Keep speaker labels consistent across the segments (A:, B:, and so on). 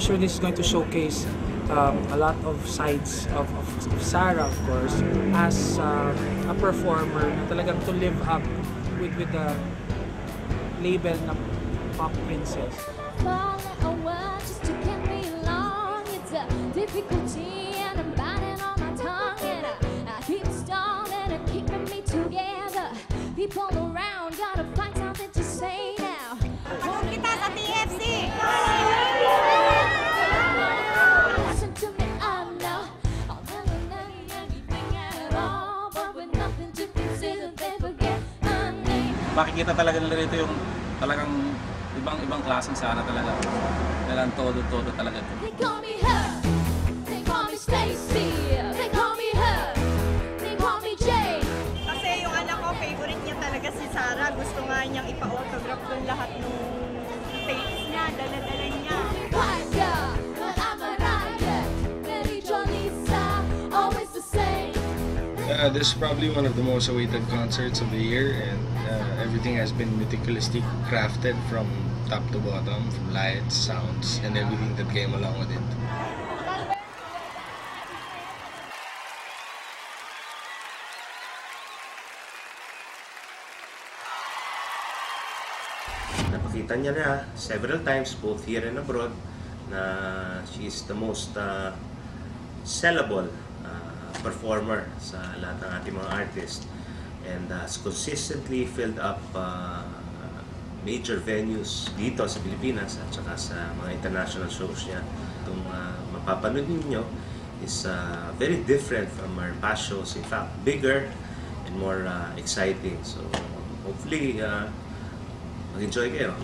A: sure this is going to showcase a lot of sides of Sarah, of course, as a performer na talagang to live up with the label na Pop Princess.
B: Difficulty and I'm biting on my tongue and I keep stalling and keeping me together. People around gotta find something to say now.
C: Kung kita sa TFC!
B: Listen to me, I know I'll never know anything at all, but with nothing to consider, they forget my name.
D: Makikita talaga nila rito yung talagang ibang klaseng Sarah talaga. Kailan todo talaga.
B: They call me her. Stacy, they call me her, they call me Jay.
C: Kasi yung anak ko, favorite niya talaga si Sarah. Gusto nga niyang ipa-autograph doon lahat ng tapes niya, dala-dala niya.
E: This is probably one of the most awaited concerts of the year, and everything has been meticulously crafted from top to bottom, from lights, sounds, and everything that came along with it.
F: Napakita niya na several times both here and abroad na she's the most sellable performer sa lahat ng ating mga artists, and has consistently filled up major venues dito sa Pilipinas at saka sa mga international shows niya. Itong mapapanood ninyo is very different from our past shows. In fact, bigger and more exciting. So hopefully mag-enjoy kayo.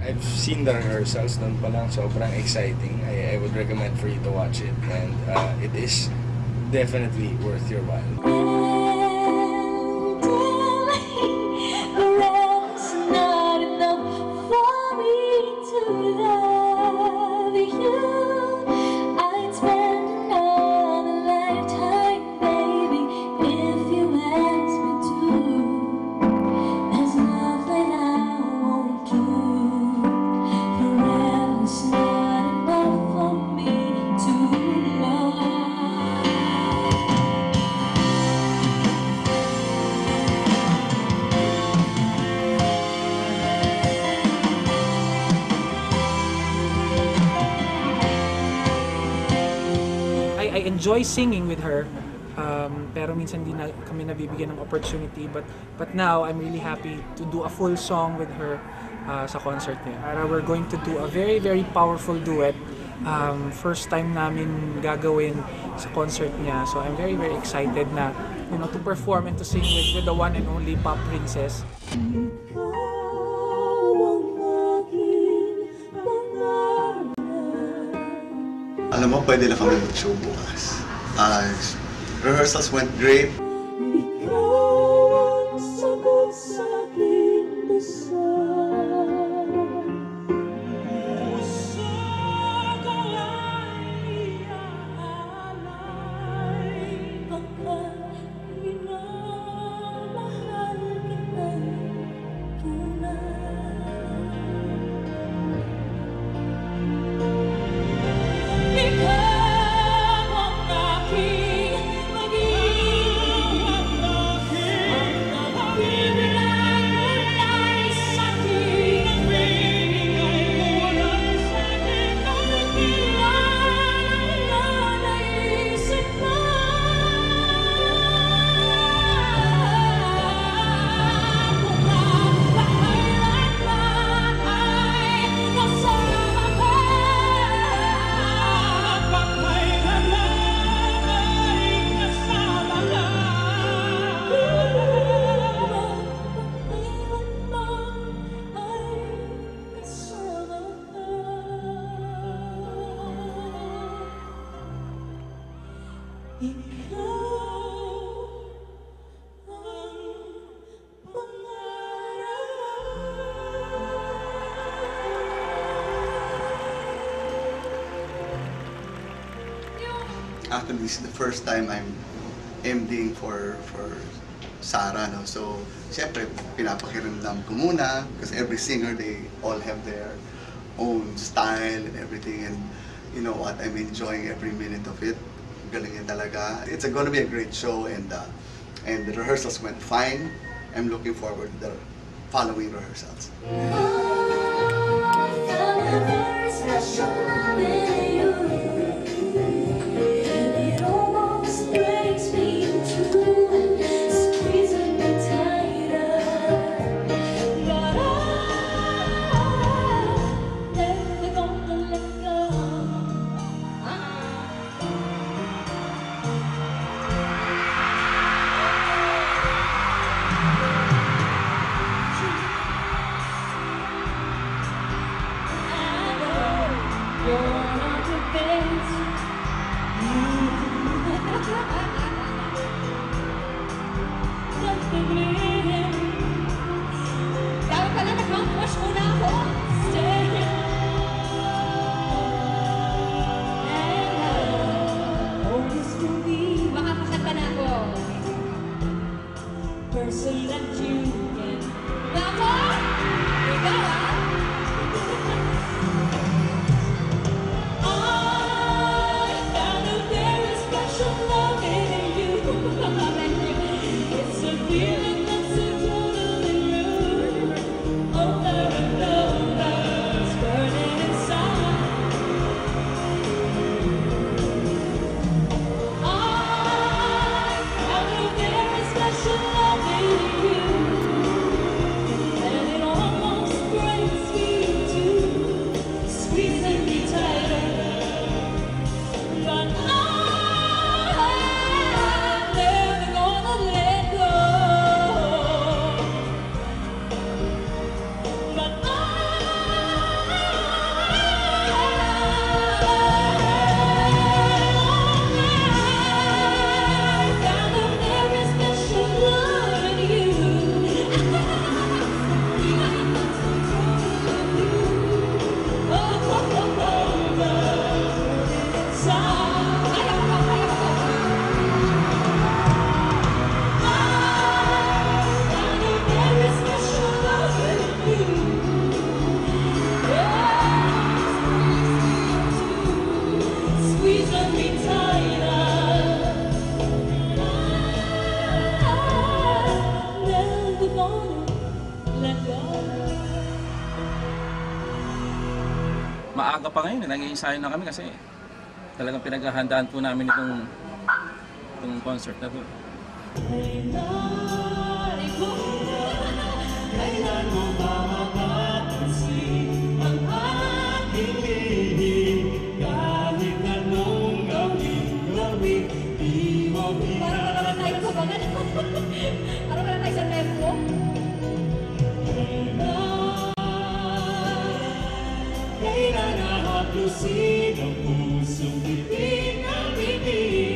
E: I've seen the rehearsals, doon pa lang sobrang exciting. I would recommend for you to watch it, and it is definitely worth your while.
A: I enjoy singing with her, pero minsan hindi na kami nabibigyan ng opportunity, but now I'm really happy to do a full song with her sa concert niya. We're going to do a very powerful duet. First time namin gagawin sa concert niya, so I'm very excited na to perform and to sing with the one and only Pop Princess.
G: Alam mo, pwede na kami mag-show bukas. Rehearsals went great. Actually, this is the first time I'm MDing for Sarah, no? So, siyempre, pinapakiramdam ko muna because every singer, they all have their own style and everything, and you know what, I'm enjoying every minute of it. Galing yan talaga. It's gonna be a great show, and the rehearsals went fine. I'm looking forward to the following rehearsals.
B: Person that you can. Nako! Ikaw ah! I found a very special love in you. It's a feeling that's so totally new. Over and over, it's burning inside. I found a very special love in you, and it almost breaks me too, squeezing me tighter. But I'm never gonna let go. But I found a very special love in you. Squeeze me tighter. Never gonna let go.
D: Maaga pa ngayon, nag-iensayo na kami kasi talagang pinaghahandaan po namin itong concert na to.
B: Kailan mo ba mapapansin ang aking hihig? Kahit anong gawin, di mo pinag- Parang wala tayo kabangan. Parang wala tayo sa tempo. Kailan nahaplusin ang pusong pitin na pitin?